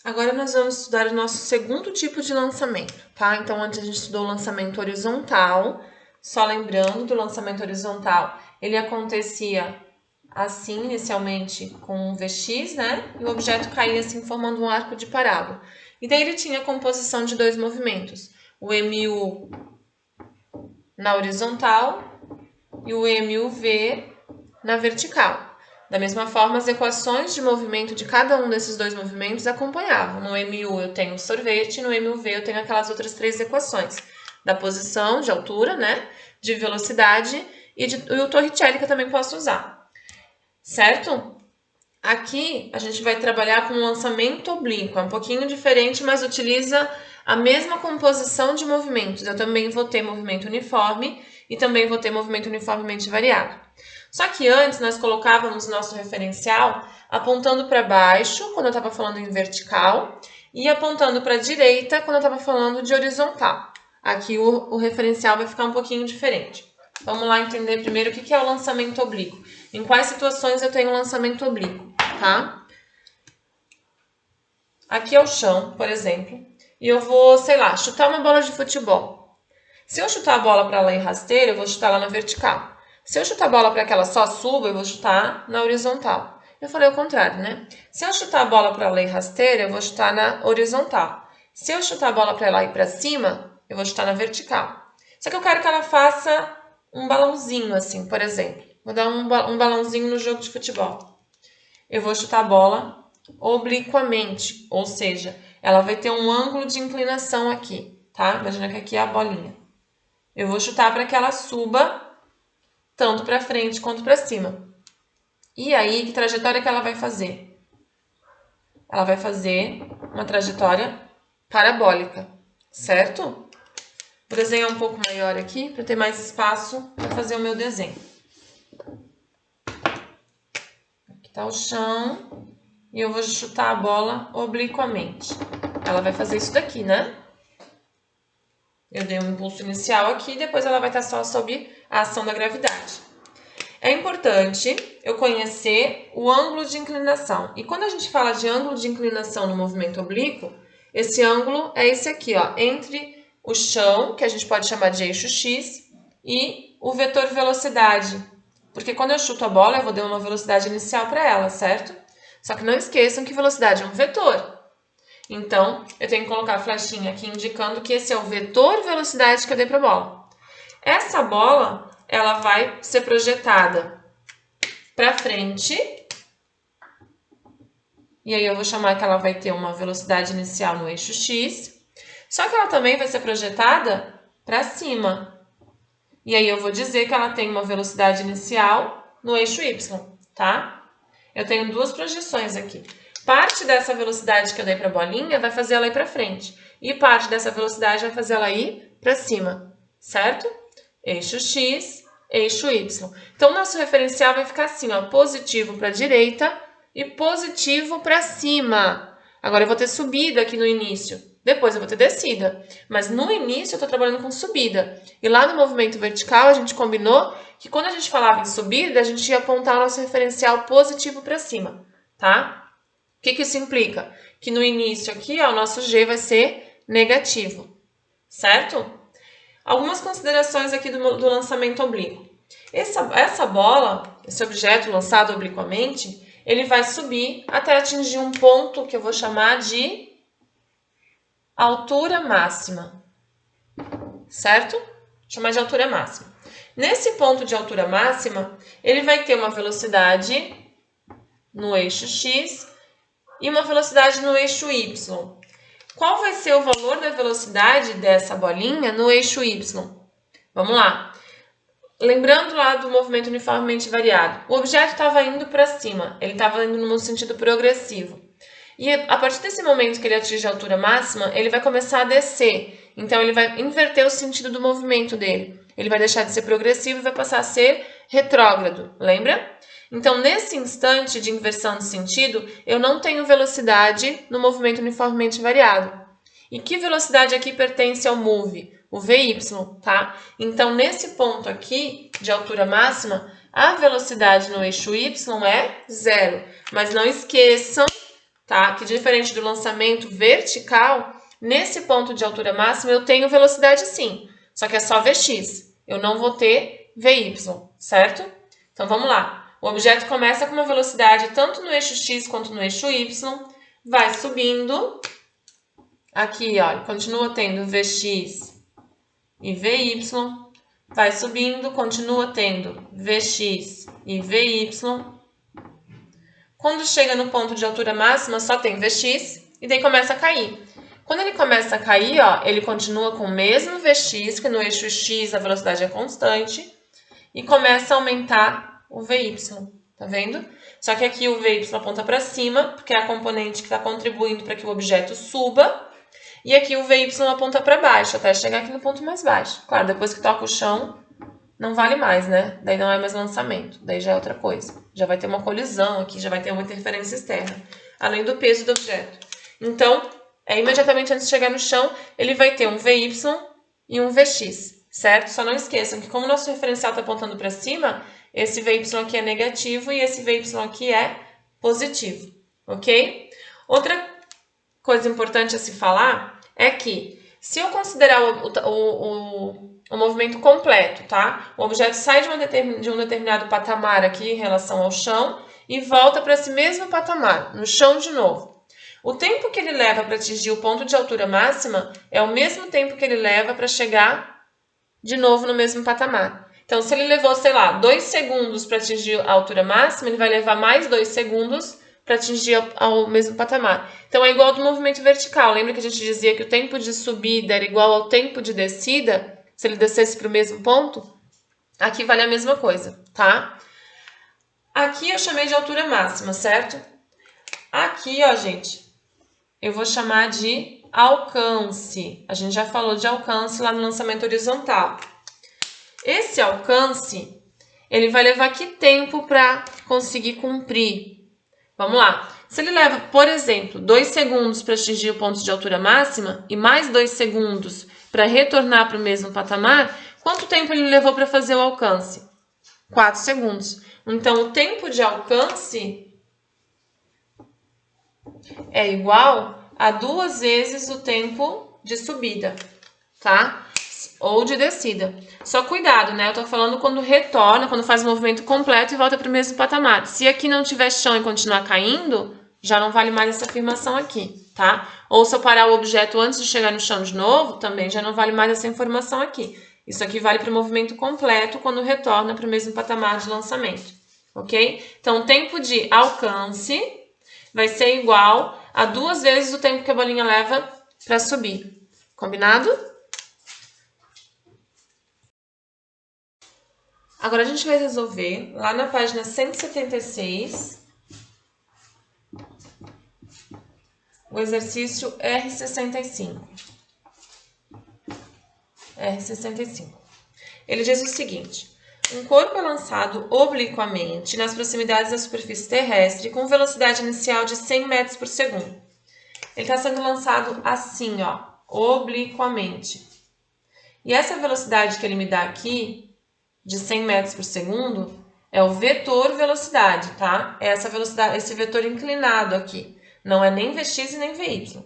Agora nós vamos estudar o nosso segundo tipo de lançamento, tá? Então, antes a gente estudou o lançamento horizontal. Só lembrando do lançamento horizontal, ele acontecia assim, inicialmente com um Vx, né? E o objeto caía assim, formando um arco de parábola. E daí ele tinha a composição de dois movimentos, o MU na horizontal e o MUV na vertical. Da mesma forma, as equações de movimento de cada um desses dois movimentos acompanhavam. No MU eu tenho sorvete, no MUV eu tenho aquelas outras três equações. Da posição, de altura, né? De velocidade e o Torricelli que eu também posso usar. Certo? Aqui a gente vai trabalhar com um lançamento oblíquo. É um pouquinho diferente, mas utiliza a mesma composição de movimentos. Eu também vou ter movimento uniforme e também vou ter movimento uniformemente variado. Só que antes nós colocávamos o nosso referencial apontando para baixo, quando eu estava falando em vertical, e apontando para a direita, quando eu estava falando de horizontal. Aqui o referencial vai ficar um pouquinho diferente. Vamos lá entender primeiro o que é o lançamento oblíquo. Em quais situações eu tenho lançamento oblíquo, tá? Aqui é o chão, por exemplo, e eu vou, sei lá, chutar uma bola de futebol. Se eu chutar a bola para lá em rasteira, eu vou chutar lá na vertical. Se eu chutar a bola para que ela só suba, eu vou chutar na horizontal. Eu falei o contrário, né? Se eu chutar a bola para lá em rasteira, eu vou chutar na horizontal. Se eu chutar a bola para lá e para cima, eu vou chutar na vertical. Só que eu quero que ela faça um balãozinho assim, por exemplo. Vou dar um balãozinho no jogo de futebol. Eu vou chutar a bola obliquamente, ou seja, ela vai ter um ângulo de inclinação aqui, tá? Imagina que aqui é a bolinha. Eu vou chutar para que ela suba tanto para frente quanto para cima. E aí, que trajetória que ela vai fazer? Ela vai fazer uma trajetória parabólica, certo? Vou desenhar um pouco maior aqui para ter mais espaço para fazer o meu desenho. Aqui está o chão e eu vou chutar a bola obliquamente. Ela vai fazer isso daqui, né? Eu dei um impulso inicial aqui, depois ela vai estar só sob a ação da gravidade. É importante eu conhecer o ângulo de inclinação. E quando a gente fala de ângulo de inclinação no movimento oblíquo, esse ângulo é esse aqui, ó, entre o chão, que a gente pode chamar de eixo X, e o vetor velocidade. Porque quando eu chuto a bola, eu vou dar uma velocidade inicial para ela, certo? Só que não esqueçam que velocidade é um vetor. Então, eu tenho que colocar a flechinha aqui indicando que esse é o vetor velocidade que eu dei para a bola. Essa bola, ela vai ser projetada para frente. E aí eu vou chamar que ela vai ter uma velocidade inicial no eixo X. Só que ela também vai ser projetada para cima. E aí eu vou dizer que ela tem uma velocidade inicial no eixo Y, tá? Eu tenho duas projeções aqui. Parte dessa velocidade que eu dei para a bolinha vai fazer ela ir para frente. E parte dessa velocidade vai fazer ela ir para cima, certo? Eixo X, eixo Y. Então, nosso referencial vai ficar assim, ó, positivo para a direita e positivo para cima. Agora, eu vou ter subida aqui no início. Depois eu vou ter descida. Mas no início eu estou trabalhando com subida. E lá no movimento vertical a gente combinou que quando a gente falava em subida, a gente ia apontar o nosso referencial positivo para cima, tá? O que isso implica? Que no início aqui, ó, o nosso G vai ser negativo, certo? Algumas considerações aqui do lançamento oblíquo. Essa bola, esse objeto lançado obliquamente, ele vai subir até atingir um ponto que eu vou chamar de altura máxima, certo? Vou chamar de altura máxima. Nesse ponto de altura máxima, ele vai ter uma velocidade no eixo X e uma velocidade no eixo Y. Qual vai ser o valor da velocidade dessa bolinha no eixo Y? Vamos lá. Lembrando lá do movimento uniformemente variado, o objeto estava indo para cima, ele estava indo num sentido progressivo. E a partir desse momento que ele atinge a altura máxima, ele vai começar a descer. Então, ele vai inverter o sentido do movimento dele. Ele vai deixar de ser progressivo e vai passar a ser retrógrado, lembra? Então, nesse instante de inversão de sentido, eu não tenho velocidade no movimento uniformemente variado. E que velocidade aqui pertence ao move? O VY, tá? Então, nesse ponto aqui, de altura máxima, a velocidade no eixo Y é 0. Mas não esqueçam, tá? Que diferente do lançamento vertical, nesse ponto de altura máxima eu tenho velocidade sim, só que é só Vx, eu não vou ter Vy, certo? Então vamos lá, o objeto começa com uma velocidade tanto no eixo x quanto no eixo y, vai subindo, aqui ó, continua tendo Vx e Vy, vai subindo, continua tendo Vx e Vy. Quando chega no ponto de altura máxima, só tem Vx e daí começa a cair. Quando ele começa a cair, ó, ele continua com o mesmo Vx, que no eixo x a velocidade é constante, e começa a aumentar o Vy, tá vendo? Só que aqui o Vy aponta para cima, porque é a componente que está contribuindo para que o objeto suba, e aqui o Vy aponta para baixo, até chegar aqui no ponto mais baixo. Claro, depois que toca o chão, não vale mais, né? Daí não é mais lançamento, daí já é outra coisa. Já vai ter uma colisão aqui, já vai ter uma interferência externa, além do peso do objeto. Então, imediatamente antes de chegar no chão, ele vai ter um Vy e um Vx, certo? Só não esqueçam que como o nosso referencial está apontando para cima, esse Vy aqui é negativo e esse Vy aqui é positivo, ok? Outra coisa importante a se falar é que, se eu considerar o movimento completo, tá? O objeto sai de um determinado patamar aqui em relação ao chão e volta para esse mesmo patamar, no chão de novo. O tempo que ele leva para atingir o ponto de altura máxima é o mesmo tempo que ele leva para chegar de novo no mesmo patamar. Então, se ele levou, sei lá, 2 segundos para atingir a altura máxima, ele vai levar mais 2 segundos para atingir ao mesmo patamar. Então, é igual ao do movimento vertical. Lembra que a gente dizia que o tempo de subida era igual ao tempo de descida? Se ele descesse para o mesmo ponto? Aqui vale a mesma coisa, tá? Aqui eu chamei de altura máxima, certo? Aqui, ó, gente, eu vou chamar de alcance. A gente já falou de alcance lá no lançamento horizontal. Esse alcance, ele vai levar que tempo para conseguir cumprir? Vamos lá. Se ele leva, por exemplo, 2 segundos para atingir o ponto de altura máxima e mais 2 segundos para retornar para o mesmo patamar, quanto tempo ele levou para fazer o alcance? 4 segundos. Então, o tempo de alcance é igual a 2 vezes o tempo de subida, tá? Ou de descida. Só cuidado, né? Eu tô falando quando retorna, quando faz o movimento completo e volta para o mesmo patamar. Se aqui não tiver chão e continuar caindo, já não vale mais essa afirmação aqui, tá? Ou se eu parar o objeto antes de chegar no chão de novo, também já não vale mais essa informação aqui. Isso aqui vale para o movimento completo quando retorna para o mesmo patamar de lançamento, ok? Então, o tempo de alcance vai ser igual a 2 vezes o tempo que a bolinha leva para subir. Combinado? Agora, a gente vai resolver lá na página 176, o exercício R65. R65. Ele diz o seguinte: um corpo é lançado obliquamente nas proximidades da superfície terrestre com velocidade inicial de 100 metros por segundo. Ele está sendo lançado assim, ó, obliquamente. E essa velocidade que ele me dá aqui, de 100 metros por segundo, é o vetor velocidade, tá? É essa velocidade, esse vetor inclinado aqui. Não é nem Vx e nem Vy.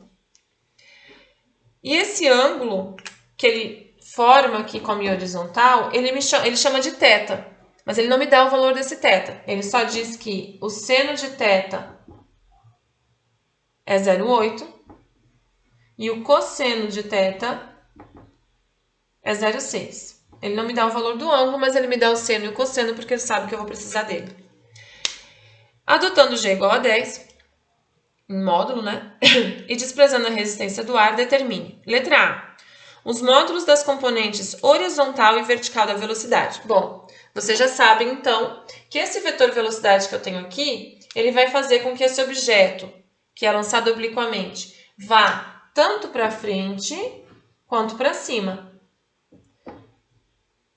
E esse ângulo que ele forma aqui com a minha horizontal, ele chama de θ. Mas ele não me dá o valor desse θ. Ele só diz que o seno de θ é 0,8 e o cosseno de θ é 0,6. Ele não me dá o valor do ângulo, mas ele me dá o seno e o cosseno, porque ele sabe que eu vou precisar dele. Adotando G igual a 10, em módulo, né? E desprezando a resistência do ar, determine. Letra A. Os módulos das componentes horizontal e vertical da velocidade. Bom, vocês já sabem, então, que esse vetor velocidade que eu tenho aqui, ele vai fazer com que esse objeto, que é lançado obliquamente, vá tanto para frente quanto para cima.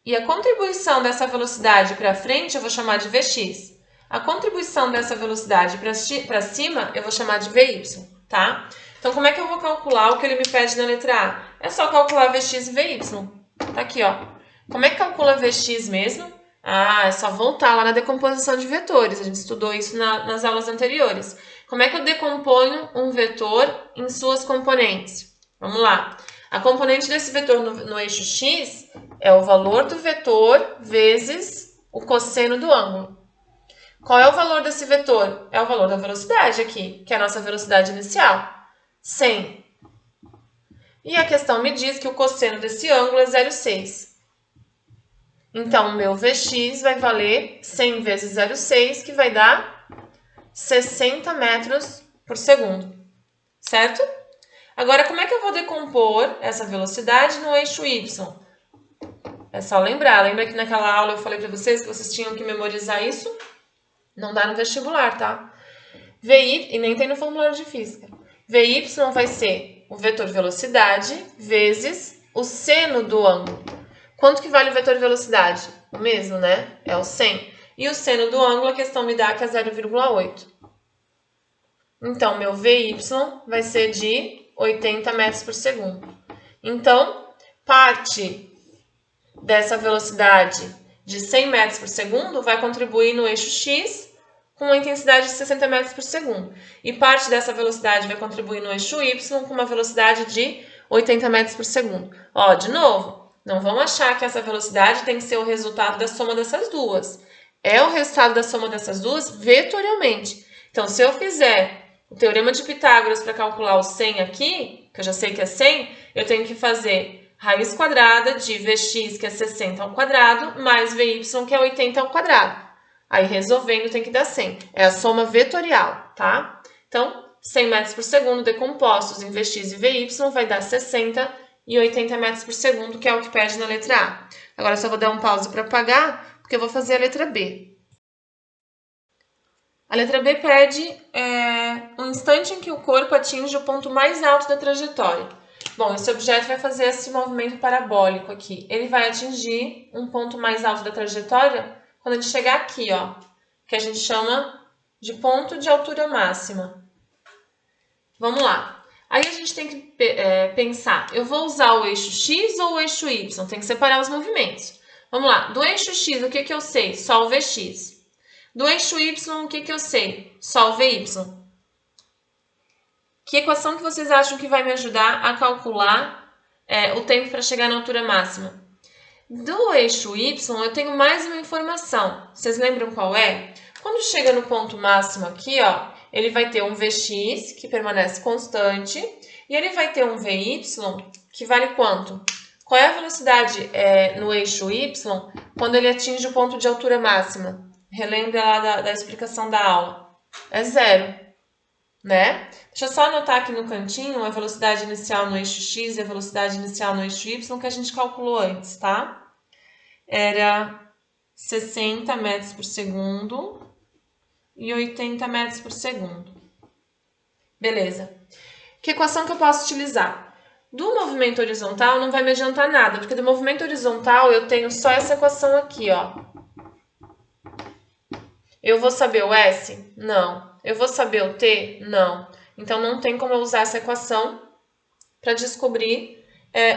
E a contribuição dessa velocidade para frente eu vou chamar de Vx. A contribuição dessa velocidade para cima eu vou chamar de Vy, tá? Então, como é que eu vou calcular o que ele me pede na letra A? É só calcular Vx e Vy. Tá aqui, ó. Como é que calcula Vx mesmo? Ah, é só voltar lá na decomposição de vetores. A gente estudou isso nas aulas anteriores. Como é que eu decomponho um vetor em suas componentes? Vamos lá. A componente desse vetor no eixo x é o valor do vetor vezes o cosseno do ângulo. Qual é o valor desse vetor? É o valor da velocidade aqui, que é a nossa velocidade inicial, 100. E a questão me diz que o cosseno desse ângulo é 0,6. Então, o meu Vx vai valer 100 vezes 0,6, que vai dar 60 metros por segundo, certo? Agora, como é que eu vou decompor essa velocidade no eixo y? É só lembrar. Lembra que naquela aula eu falei para vocês que vocês tinham que memorizar isso? Não dá no vestibular, tá? VY, e nem tem no formulário de física. VY vai ser o vetor velocidade vezes o seno do ângulo. Quanto que vale o vetor velocidade? O mesmo, né? É o 100. E o seno do ângulo, a questão me dá que é 0,8. Então, meu VY vai ser de 80 metros por segundo. Então, parte dessa velocidade de 100 metros por segundo vai contribuir no eixo x com uma intensidade de 60 metros por segundo. E parte dessa velocidade vai contribuir no eixo y com uma velocidade de 80 metros por segundo. Ó, de novo, não vão achar que essa velocidade tem que ser o resultado da soma dessas duas. É o resultado da soma dessas duas vetorialmente. Então, se eu fizer o teorema de Pitágoras para calcular o 100 aqui, que eu já sei que é 100, eu tenho que fazer raiz quadrada de Vx, que é 60 ao quadrado, mais Vy, que é 80 ao quadrado. Aí, resolvendo, tem que dar 100. É a soma vetorial, tá? Então, 100 metros por segundo decompostos em Vx e Vy vai dar 60 e 80 metros por segundo, que é o que pede na letra A. Agora, eu só vou dar um pause para apagar, porque eu vou fazer a letra B. A letra B pede um instante em que o corpo atinge o ponto mais alto da trajetória. Bom, esse objeto vai fazer esse movimento parabólico aqui. Ele vai atingir um ponto mais alto da trajetória quando ele chegar aqui, ó, que a gente chama de ponto de altura máxima. Vamos lá. Aí a gente tem que pensar, eu vou usar o eixo x ou o eixo y? Tem que separar os movimentos. Vamos lá. Do eixo x, o que eu sei? Só o Vx. Do eixo y, o que eu sei? Só o Vy. Que equação que vocês acham que vai me ajudar a calcular o tempo para chegar na altura máxima? Do eixo y, eu tenho mais uma informação. Vocês lembram qual é? Quando chega no ponto máximo aqui, ó, ele vai ter um Vx, que permanece constante, e ele vai ter um Vy, que vale quanto? Qual é a velocidade no eixo y quando ele atinge o ponto de altura máxima? Relembra lá da explicação da aula. É 0. Né? Deixa eu só anotar aqui no cantinho a velocidade inicial no eixo x e a velocidade inicial no eixo y que a gente calculou antes, tá? Era 60 metros por segundo e 80 metros por segundo. Beleza. Que equação que eu posso utilizar? Do movimento horizontal não vai me adiantar nada, porque do movimento horizontal eu tenho só essa equação aqui, ó. Eu vou saber o S? Não. Eu vou saber o T? Não. Então, não tem como eu usar essa equação para descobrir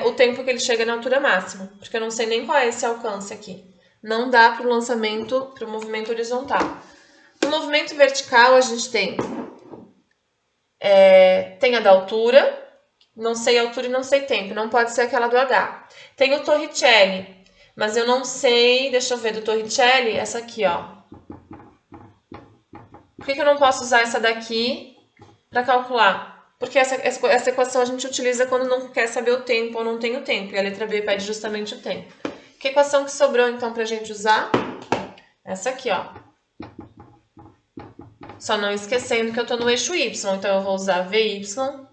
o tempo que ele chega na altura máxima, porque eu não sei nem qual é esse alcance aqui. Não dá para o lançamento, para o movimento horizontal. No movimento vertical, a gente tem a da altura, não sei altura e não sei tempo, não pode ser aquela do H. Tem o Torricelli, mas eu não sei, deixa eu ver, do Torricelli, essa aqui, ó. Por que eu não posso usar essa daqui para calcular? Porque essa equação a gente utiliza quando não quer saber o tempo ou não tem o tempo. E a letra B pede justamente o tempo. Que equação que sobrou, então, para a gente usar? Essa aqui, ó. Só não esquecendo que eu estou no eixo Y. Então, eu vou usar VY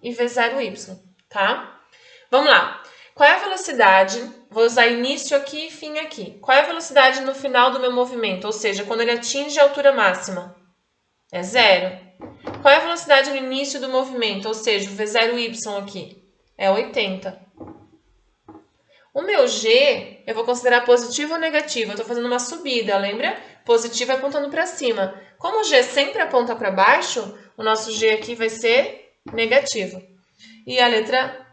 e V0Y, tá? Vamos lá. Qual é a velocidade? Vou usar início aqui e fim aqui. Qual é a velocidade no final do meu movimento? Ou seja, quando ele atinge a altura máxima? É 0. Qual é a velocidade no início do movimento? Ou seja, o V0Y aqui é 80. O meu G, eu vou considerar positivo ou negativo? Eu estou fazendo uma subida, lembra? Positivo é apontando para cima. Como o G sempre aponta para baixo, o nosso G aqui vai ser negativo. E a letra,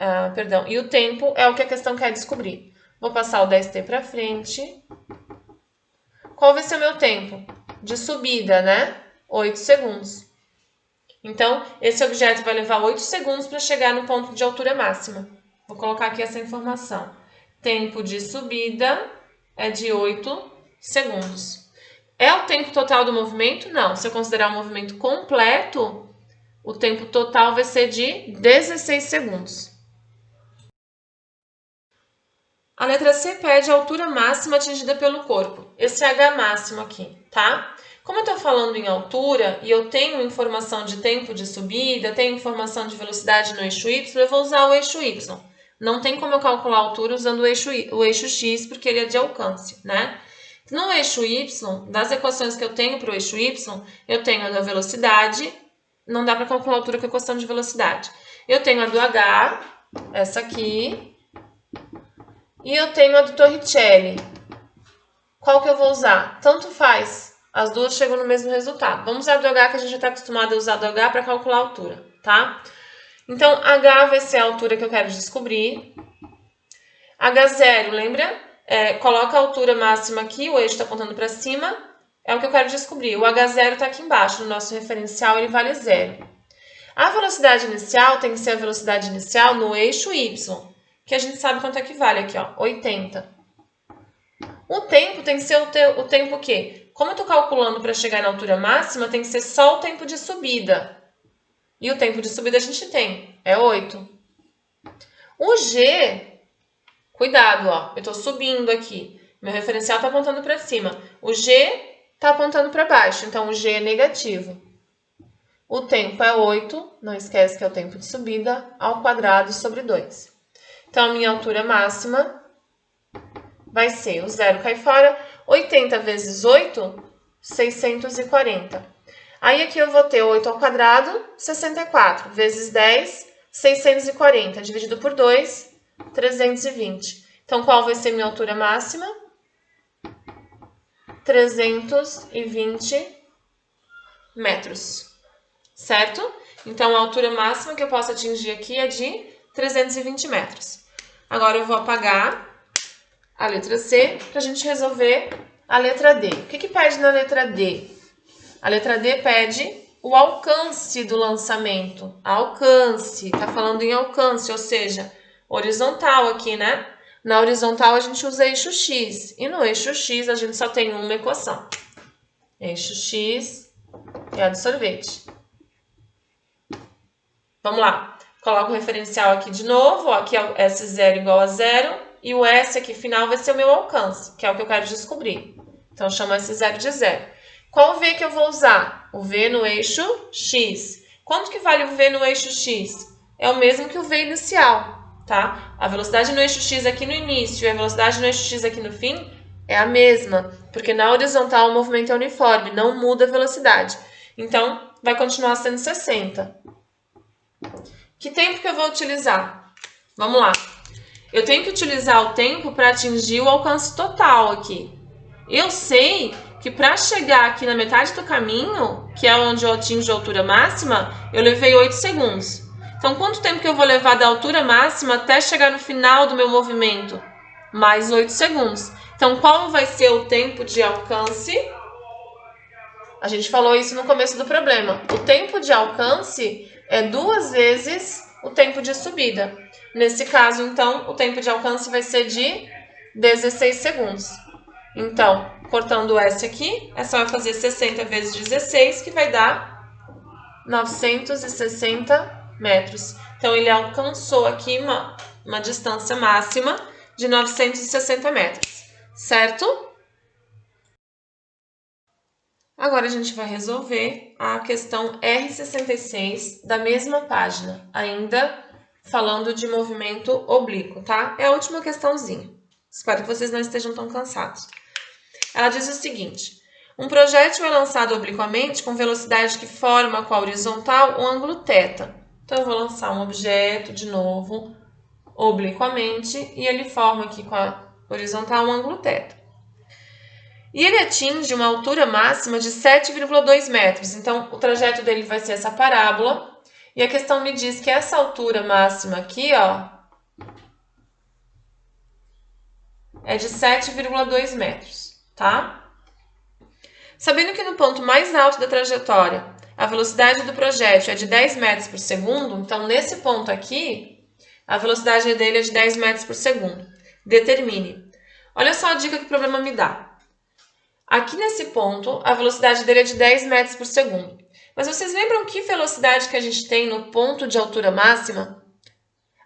e o tempo é o que a questão quer descobrir. Vou passar o 10t para frente. Qual vai ser o meu tempo? De subida, né? 8 segundos. Então, esse objeto vai levar 8 segundos para chegar no ponto de altura máxima. Vou colocar aqui essa informação. Tempo de subida é de 8 segundos. É o tempo total do movimento? Não. Se eu considerar o movimento completo, o tempo total vai ser de 16 segundos. A letra C pede a altura máxima atingida pelo corpo. Esse H máximo aqui, tá? Como eu estou falando em altura e eu tenho informação de tempo de subida, tenho informação de velocidade no eixo Y, eu vou usar o eixo Y. Não tem como eu calcular a altura usando o eixo X, porque ele é de alcance, né? No eixo Y, das equações que eu tenho para o eixo Y, eu tenho a da velocidade, não dá para calcular a altura com a equação de velocidade. Eu tenho a do H, essa aqui, e eu tenho a do Torricelli. Qual que eu vou usar? Tanto faz. As duas chegam no mesmo resultado. Vamos usar do H, que a gente já está acostumado a usar do H para calcular a altura, tá? Então, H vai ser a altura que eu quero descobrir. H0, lembra? Coloca a altura máxima aqui, o eixo está apontando para cima. É o que eu quero descobrir. O H0 está aqui embaixo, no nosso referencial, ele vale 0. A velocidade inicial tem que ser a velocidade inicial no eixo Y, que a gente sabe quanto é que vale aqui, ó, 80. O tempo tem que ser o tempo o quê? Como eu estou calculando para chegar na altura máxima, tem que ser só o tempo de subida. E o tempo de subida a gente tem, é 8. O G, cuidado, ó, eu estou subindo aqui. Meu referencial está apontando para cima. O G está apontando para baixo, então o G é negativo. O tempo é 8, não esquece que é o tempo de subida, ao quadrado sobre 2. Então, a minha altura máxima vai ser, o 0 cai fora, 80 vezes 8, 640. Aí aqui eu vou ter 8 ao quadrado, 64, vezes 10, 640, dividido por 2, 320. Então, qual vai ser minha altura máxima? 320 metros, certo? Então, a altura máxima que eu posso atingir aqui é de 320 metros. Agora, eu vou apagar a letra C para a gente resolver a letra D. O que pede na letra D? A letra D pede o alcance do lançamento. Alcance, tá falando em alcance, ou seja, horizontal aqui, né? Na horizontal a gente usa eixo X, e no eixo X a gente só tem uma equação. Eixo X é a do sorvete. Vamos lá. Coloco o referencial aqui de novo, ó, aqui é o S0 igual a 0, e o S aqui final vai ser o meu alcance, que é o que eu quero descobrir. Então, eu chamo S0 de 0. Qual o V que eu vou usar? O V no eixo X. Quanto que vale o V no eixo X? É o mesmo que o V inicial, tá? A velocidade no eixo X aqui no início e a velocidade no eixo X aqui no fim é a mesma, porque na horizontal o movimento é uniforme, não muda a velocidade. Então, vai continuar sendo 60. Que tempo que eu vou utilizar? Vamos lá. Eu tenho que utilizar o tempo para atingir o alcance total aqui. Eu sei que para chegar aqui na metade do caminho, que é onde eu atingo a altura máxima, eu levei 8 segundos. Então, quanto tempo que eu vou levar da altura máxima até chegar no final do meu movimento? Mais 8 segundos. Então, qual vai ser o tempo de alcance? A gente falou isso no começo do problema. O tempo de alcance é 2 vezes o tempo de subida. Nesse caso, então, o tempo de alcance vai ser de 16 segundos. Então, cortando o S aqui, é só eu fazer 60 vezes 16, que vai dar 960 metros. Então, ele alcançou aqui uma distância máxima de 960 metros, certo? Agora, a gente vai resolver a questão R66 da mesma página, ainda falando de movimento oblíquo, tá? É a última questãozinha. Espero que vocês não estejam tão cansados. Ela diz o seguinte: um projétil é lançado obliquamente com velocidade que forma com a horizontal um ângulo θ. Então, eu vou lançar um objeto de novo obliquamente e ele forma aqui com a horizontal um ângulo θ. E ele atinge uma altura máxima de 7,2 metros. Então, o trajeto dele vai ser essa parábola. E a questão me diz que essa altura máxima aqui, ó, é de 7,2 metros, tá? Sabendo que no ponto mais alto da trajetória a velocidade do projétil é de 10 metros por segundo, então nesse ponto aqui, a velocidade dele é de 10 metros por segundo. Determine. Olha só a dica que o problema me dá. Aqui nesse ponto, a velocidade dele é de 10 metros por segundo. Mas vocês lembram que velocidade que a gente tem no ponto de altura máxima?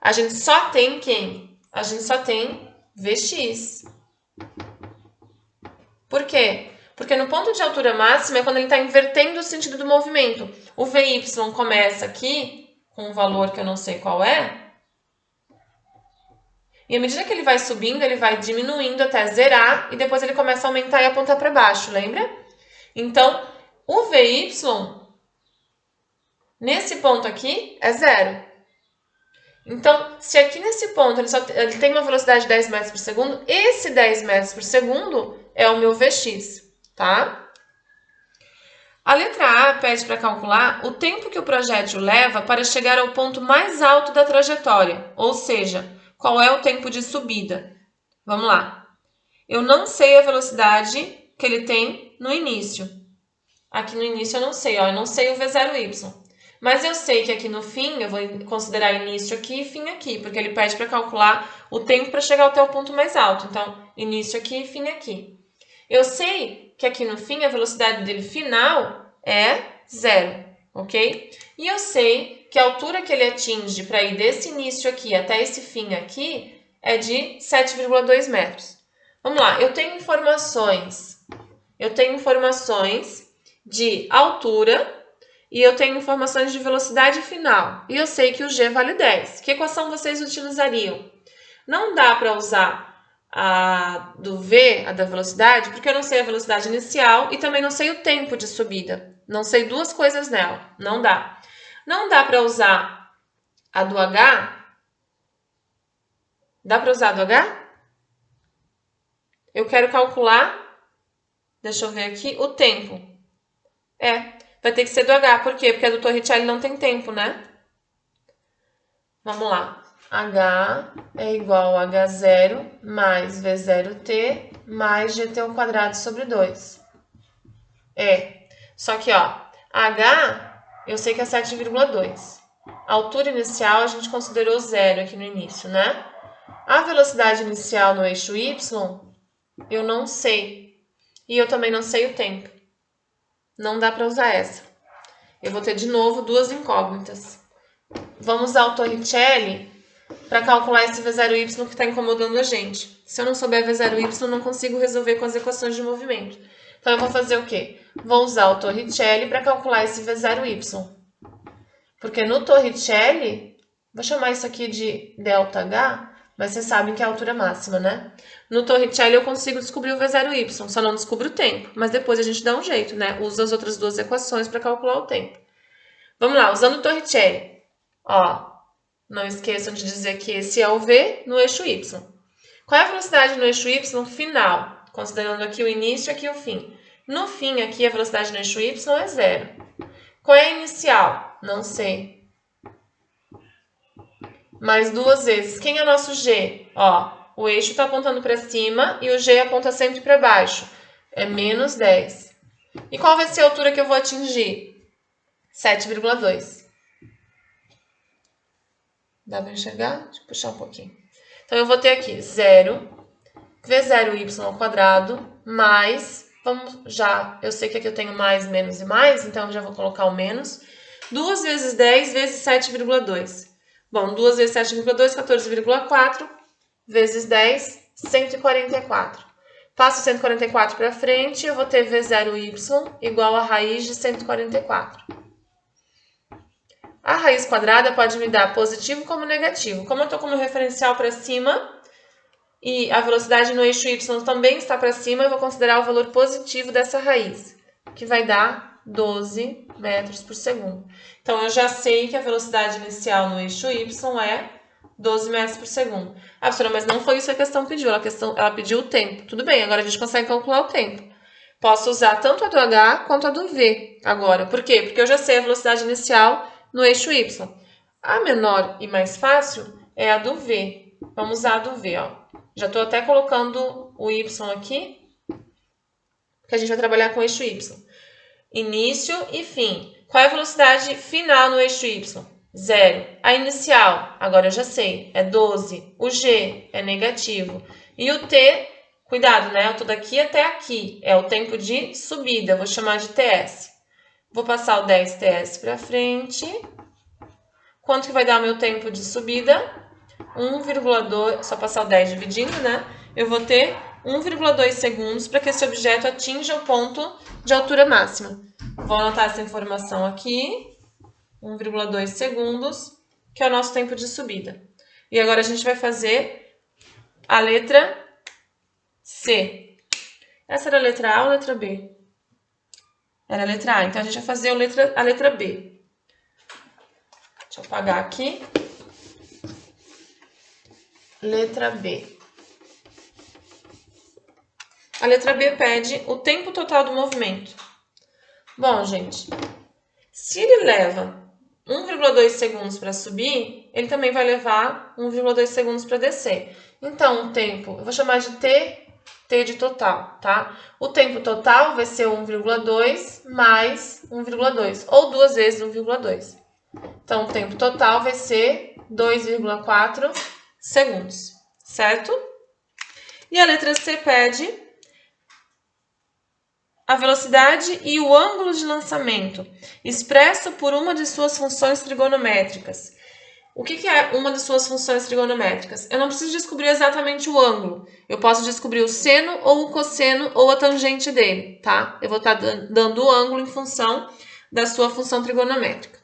A gente só tem quem? A gente só tem Vx. Por quê? Porque no ponto de altura máxima é quando ele está invertendo o sentido do movimento. O Vy começa aqui, com um valor que eu não sei qual é, e à medida que ele vai subindo, ele vai diminuindo até zerar, e depois ele começa a aumentar e apontar para baixo, lembra? Então, o Vy, nesse ponto aqui, é zero. Então, se aqui nesse ponto ele tem uma velocidade de 10 metros por segundo, esse 10 metros por segundo é o meu Vx, tá? A letra A pede para calcular o tempo que o projétil leva para chegar ao ponto mais alto da trajetória, ou seja, qual é o tempo de subida. Vamos lá. Eu não sei a velocidade que ele tem no início. Aqui no início eu não sei, ó, eu não sei o V0y. Mas eu sei que aqui no fim, eu vou considerar início aqui e fim aqui, porque ele pede para calcular o tempo para chegar até o ponto mais alto. Então, início aqui e fim aqui. Eu sei que aqui no fim, a velocidade dele final é zero, ok? E eu sei que a altura que ele atinge para ir desse início aqui até esse fim aqui é de 7,2 metros. Vamos lá, eu tenho informações de altura e eu tenho informações de velocidade final. E eu sei que o g vale 10. Que equação vocês utilizariam? Não dá para usar a do v, a da velocidade, porque eu não sei a velocidade inicial e também não sei o tempo de subida. Não sei duas coisas nela. Não dá. Não dá para usar a do h. Dá para usar a do h? Eu quero calcular, deixa eu ver aqui, o tempo. Vai ter que ser do H. Por quê? Porque a do Torricelli não tem tempo, né? Vamos lá. H é igual a H0 mais V0t mais GT ao quadrado sobre 2. Só que, ó, H eu sei que é 7,2. A altura inicial a gente considerou zero aqui no início, né? A velocidade inicial no eixo Y eu não sei. E eu também não sei o tempo. Não dá para usar essa. Eu vou ter de novo duas incógnitas. Vamos usar o Torricelli para calcular esse V0y que está incomodando a gente. Se eu não souber V0y, eu não consigo resolver com as equações de movimento. Então, eu vou fazer o quê? Vou usar o Torricelli para calcular esse V0y. Porque no Torricelli, vou chamar isso aqui de ΔH, mas vocês sabem que é a altura máxima, né? No Torricelli eu consigo descobrir o V0y, só não descubro o tempo. Mas depois a gente dá um jeito, né? Usa as outras duas equações para calcular o tempo. Vamos lá, usando o Torricelli. Ó, não esqueçam de dizer que esse é o V no eixo Y. Qual é a velocidade no eixo Y final? Considerando aqui o início e aqui o fim. No fim, aqui a velocidade no eixo Y é zero. Qual é a inicial? Não sei. Mais duas vezes. Quem é nosso G? Ó, o eixo está apontando para cima e o G aponta sempre para baixo. É menos 10. E qual vai ser a altura que eu vou atingir? 7,2. Dá para enxergar? Deixa eu puxar um pouquinho. Então, eu vou ter aqui 0, V0y ao quadrado, mais, eu sei que aqui eu tenho mais, menos e mais, então eu já vou colocar o menos. 2 vezes 10 vezes 7,2. Bom, 2 vezes 7,2, 14,4, vezes 10, 144. Passo 144 para frente, eu vou ter V0y igual a raiz de 144. A raiz quadrada pode me dar positivo como negativo. Como eu estou com o meu referencial para cima e a velocidade no eixo y também está para cima, eu vou considerar o valor positivo dessa raiz, que vai dar 12 metros por segundo. Então, eu já sei que a velocidade inicial no eixo y é 12 metros por segundo. Ah, professora, mas não foi isso que a questão pediu. Ela pediu o tempo. Tudo bem, agora a gente consegue calcular o tempo. Posso usar tanto a do H quanto a do V agora. Por quê? Porque eu já sei a velocidade inicial no eixo y. A menor e mais fácil é a do V. Vamos usar a do V, ó. Já estou até colocando o y aqui, que a gente vai trabalhar com o eixo y. Início e fim. Qual é a velocidade final no eixo Y? 0. A inicial, agora eu já sei, é 12. O G é negativo. E o T, cuidado, né? Eu tô daqui até aqui. É o tempo de subida, eu vou chamar de TS. Vou passar o 10 TS para frente. Quanto que vai dar o meu tempo de subida? 1,2, só passar o 10 dividindo, né? Eu vou ter 1,2 segundos para que esse objeto atinja o ponto de altura máxima. Vou anotar essa informação aqui. 1,2 segundos, que é o nosso tempo de subida. E agora a gente vai fazer a letra C. Essa era a letra A ou a letra B? Era a letra A, então a gente vai fazer a letra B. Deixa eu apagar aqui. Letra B. A letra B pede o tempo total do movimento. Bom, gente, se ele leva 1,2 segundos para subir, ele também vai levar 1,2 segundos para descer. Então, o tempo, eu vou chamar de T de total, tá? O tempo total vai ser 1,2 mais 1,2, ou 2 vezes 1,2. Então, o tempo total vai ser 2,4 segundos, certo? E a letra C pede a velocidade e o ângulo de lançamento, expresso por uma de suas funções trigonométricas. O que é uma de suas funções trigonométricas? Eu não preciso descobrir exatamente o ângulo. Eu posso descobrir o seno ou o cosseno ou a tangente dele, tá? Eu vou estar dando o ângulo em função da sua função trigonométrica.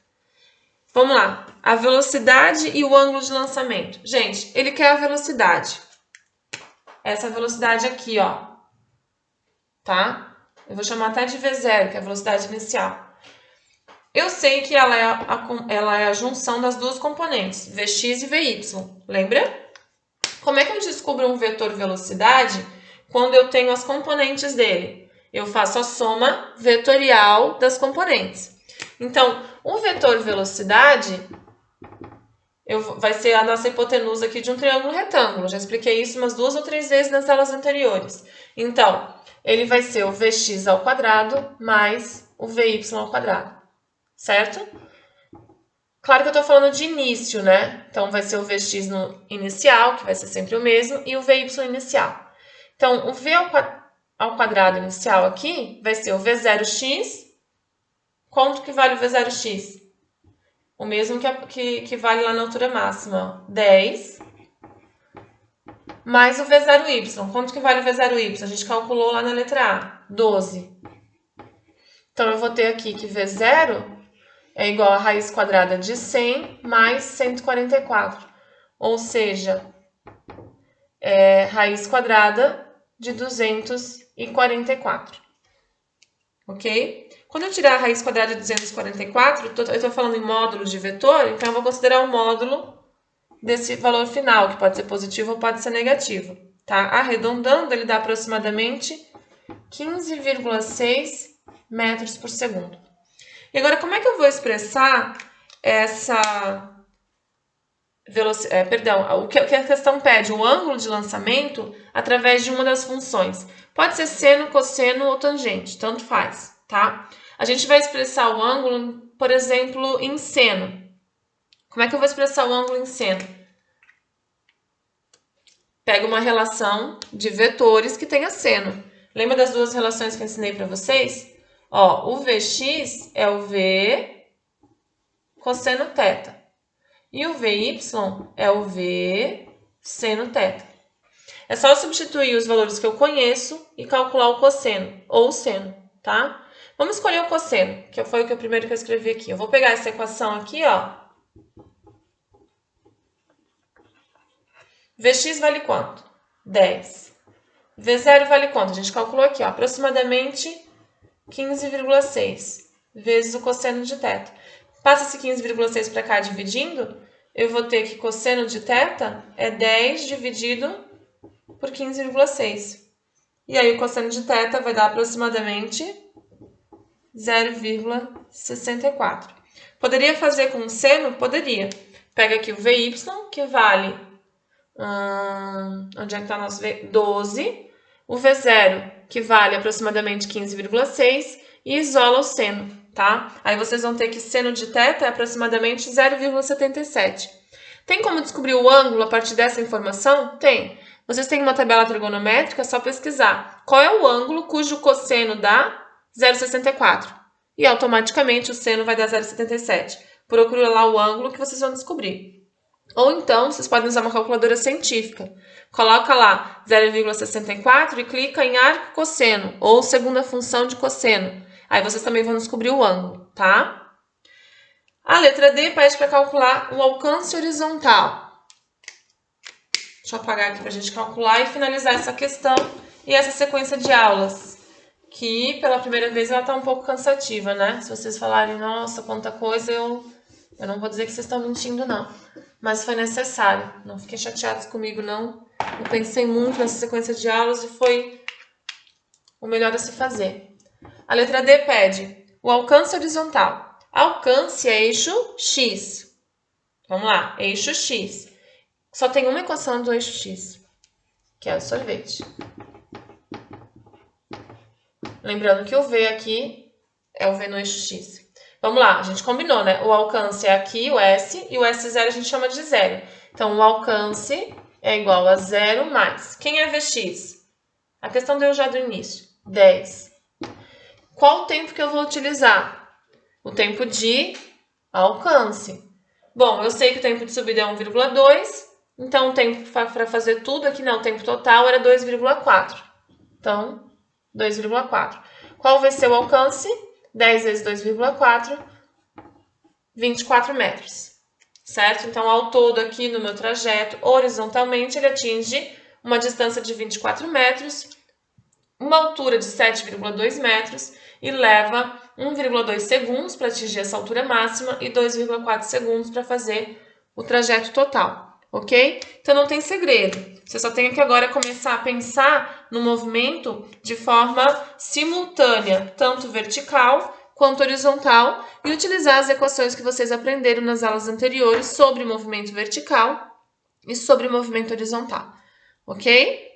Vamos lá. A velocidade e o ângulo de lançamento. Gente, ele quer a velocidade. Essa velocidade aqui, ó. Tá? Eu vou chamar até de V0, que é a velocidade inicial. Eu sei que ela é a junção das duas componentes, Vx e Vy. Lembra? Como é que eu descubro um vetor velocidade quando eu tenho as componentes dele? Eu faço a soma vetorial das componentes. Então, o vetor velocidade vai ser a nossa hipotenusa aqui de um triângulo retângulo. Já expliquei isso umas 2 ou 3 vezes nas aulas anteriores. Então, ele vai ser o Vx ao quadrado mais o Vy ao quadrado, certo? Claro que eu estou falando de início, né? Então, vai ser o Vx no inicial, que vai ser sempre o mesmo, e o Vy inicial. Então, o V ao quadrado inicial aqui vai ser o V0x. Quanto que vale o V0x? O mesmo que vale lá na altura máxima, 10. Mais o V0y. Quanto que vale o V0y? A gente calculou lá na letra A, 12. Então, eu vou ter aqui que V0 é igual a raiz quadrada de 100 mais 144. Ou seja, é raiz quadrada de 244. Ok? Quando eu tirar a raiz quadrada de 244, eu estou falando em módulo de vetor, então eu vou considerar o módulo desse valor final, que pode ser positivo ou pode ser negativo. Tá? Arredondando, ele dá aproximadamente 15,6 metros por segundo. E agora, como é que eu vou expressar essa velocidade? O que a questão pede? O ângulo de lançamento através de uma das funções. Pode ser seno, cosseno ou tangente, tanto faz, tá? A gente vai expressar o ângulo, por exemplo, em seno. Como é que eu vou expressar o ângulo em seno? Pega uma relação de vetores que tenha seno. Lembra das duas relações que eu ensinei para vocês? Ó, o Vx é o V cosseno θ. E o Vy é o V seno θ. É só substituir os valores que eu conheço e calcular o cosseno ou o seno, tá? Vamos escolher o cosseno, que foi o primeiro que eu escrevi aqui. Eu vou pegar essa equação aqui, ó. Vx vale quanto? 10. V0 vale quanto? A gente calculou aqui, ó, aproximadamente 15,6 vezes o cosseno de θ. Passa esse 15,6 para cá dividindo, eu vou ter que cosseno de θ é 10 dividido por 15,6. E aí o cosseno de θ vai dar aproximadamente 0,64. Poderia fazer com seno? Poderia. Pega aqui o Vy, que vale... onde é que está o nosso V? 12. O V0, que vale aproximadamente 15,6. E isola o seno. tá? Aí vocês vão ter que seno de θ é aproximadamente 0,77. Tem como descobrir o ângulo a partir dessa informação? Tem. Vocês têm uma tabela trigonométrica, é só pesquisar. Qual é o ângulo cujo cosseno dá 0,64? E automaticamente o seno vai dar 0,77. Procura lá o ângulo que vocês vão descobrir. Ou então, vocês podem usar uma calculadora científica. Coloca lá 0,64 e clica em arco cosseno, ou segunda função de cosseno. Aí vocês também vão descobrir o ângulo, tá? A letra D pede para calcular o alcance horizontal. Deixa eu apagar aqui para a gente calcular e finalizar essa questão e essa sequência de aulas. Que, pela primeira vez, ela está um pouco cansativa, né? Se vocês falarem, nossa, quanta coisa, eu não vou dizer que vocês estão mentindo, não. Mas foi necessário. Não fiquem chateados comigo, não. Eu pensei muito nessa sequência de aulas e foi o melhor a se fazer. A letra D pede o alcance horizontal. Alcance é eixo X. Vamos lá, eixo X. Só tem uma equação do eixo X, que é o sorvete. Lembrando que o V aqui é o V no eixo X. Vamos lá, a gente combinou, né? O alcance é aqui, o S, e o S0 a gente chama de zero. Então, o alcance é igual a 0 mais. Quem é Vx? A questão deu já do início. 10. Qual o tempo que eu vou utilizar? O tempo de alcance. Bom, eu sei que o tempo de subida é 1,2. Então, o tempo para fazer tudo aqui, não, o tempo total era 2,4. Então, 2,4. Qual vai ser o alcance? 10 vezes 2,4, 24 metros, certo? Então, ao todo aqui no meu trajeto, horizontalmente, ele atinge uma distância de 24 metros, uma altura de 7,2 metros e leva 1,2 segundos para atingir essa altura máxima e 2,4 segundos para fazer o trajeto total, ok? Então, não tem segredo. Você só tem que agora começar a pensar no movimento de forma simultânea, tanto vertical quanto horizontal, e utilizar as equações que vocês aprenderam nas aulas anteriores sobre movimento vertical e sobre movimento horizontal, ok?